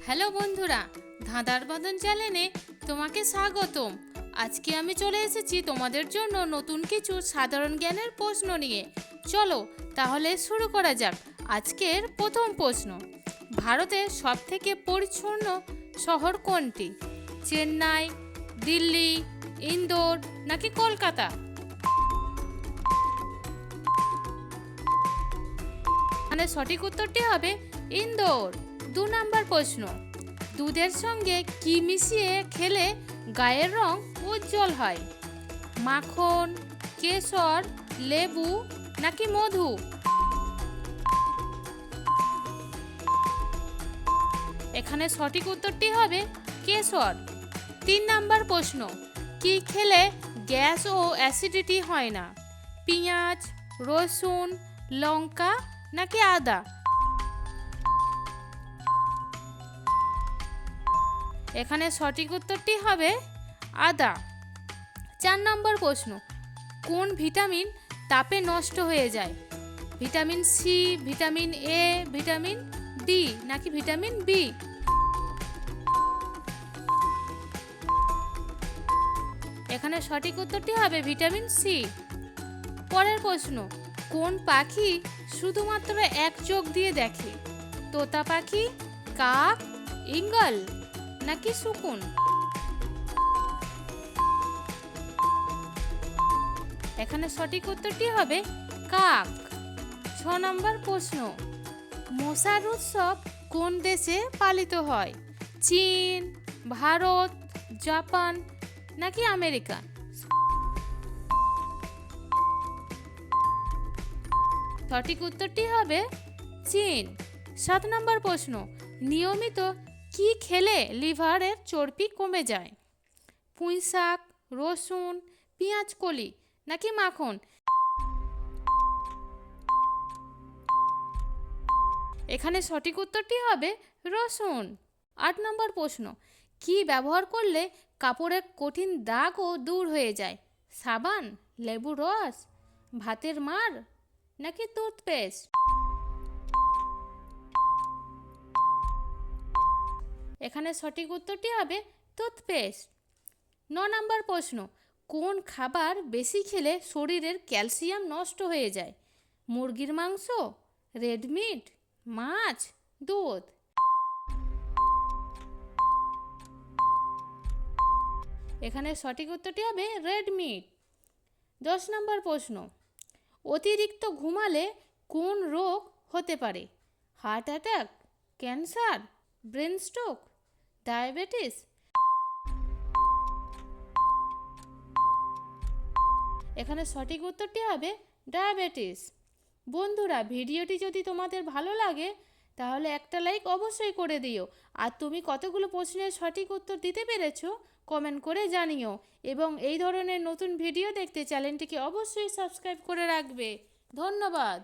Hello বন্ধুরা, ধাঁধার বাঁধন চ্যানেলে তোমাকে স্বাগতম। আজকে আমি চলে এসেছি তোমাদের জন্য নতুন কিছু সাধারণ জ্ঞানের প্রশ্ন নিয়ে। চলো তাহলে শুরু করা যাক। আজকের প্রথম প্রশ্ন, ভারতের সবথেকে পরিচ্ছন্ন শহর কোনটি? চেন্নাই, দিল্লি, ইন্দোর নাকি কলকাতা? মানে সঠিক উত্তরটি হবে ইন্দোর। 2 নম্বর প্রশ্ন, দুধের সঙ্গে কি মিশিয়ে খেলে গায়ের রং উজ্জ্বল হয়? মাখন, কেশর, লেবু নাকি মধু? এখানে সঠিক উত্তরটি হবে কেশর। 3 নম্বর প্রশ্ন, কি খেলে গ্যাস ও অ্যাসিডিটি হয় না? পেঁয়াজ, রসুন, লঙ্কা নাকি আদা? এখানে সঠিক উত্তরটি হবে আদা। 4 নম্বর প্রশ্ন, কোন ভিটামিন তাপে নষ্ট হয়ে যায়? Vitamin C, vitamin A, vitamin D নাকি ভিটামিন বি? এখানে সঠিক উত্তরটি হবে ভিটামিন সি। পরের প্রশ্ন, কোন পাখি শুধুমাত্র এক চোখ দিয়ে দেখে? তোতা পাখি, কাক, ঈগল নাকি শকুন? এখানে সঠিক উত্তরটি হবে কাক। 6 নম্বর প্রশ্ন, মশার উৎসব কোন দেশে পালিত হয়? চীন, ভারত, জাপান নাকি আমেরিকা? সঠিক উত্তরটি হবে চীন। 7 নম্বর প্রশ্ন, নিয়মিত কি খেলে লিভারের চর্বি কমে যায়? পুঁই শাক, রসুন, পেঁয়াজ কলি নাকি মাখন? এখানে সঠিক উত্তরটি হবে রসুন। 8 নম্বর প্রশ্ন, কি ব্যবহার করলে কাপড়ের কঠিন দাগও দূর হয়ে যায়? সাবান, লেবুর রস, ভাতের মাড় নাকি টুথপেস্ট? এখানে সঠিক উত্তরটি হবে টুথপেস্ট। 9 নম্বর প্রশ্ন, কোন খাবার বেশি খেলে শরীরের ক্যালসিয়াম নষ্ট হয়ে যায়? মুরগির মাংস, রেড মিট, মাছ, দুধ? এখানে সঠিক উত্তরটি হবে রেড মিট। 10 নম্বর প্রশ্ন, অতিরিক্ত ঘুমালে কোন রোগ হতে পারে? Heart attack, cancer, brain stroke, diabetes? এখানে সঠিক উত্তরটি হবে ডায়াবেটিস। বন্ধুরা, ভিডিওটি যদি তোমাদের ভালো লাগে তাহলে একটা লাইক অবশ্যই করে দিও। আর তুমি কতগুলো প্রশ্নের সঠিক উত্তর দিতে পেরেছো কমেন্ট করে জানিও। এবং এই ধরনের নতুন ভিডিও দেখতে চ্যানেলটিকে অবশ্যই সাবস্ক্রাইব করে রাখবে। ধন্যবাদ।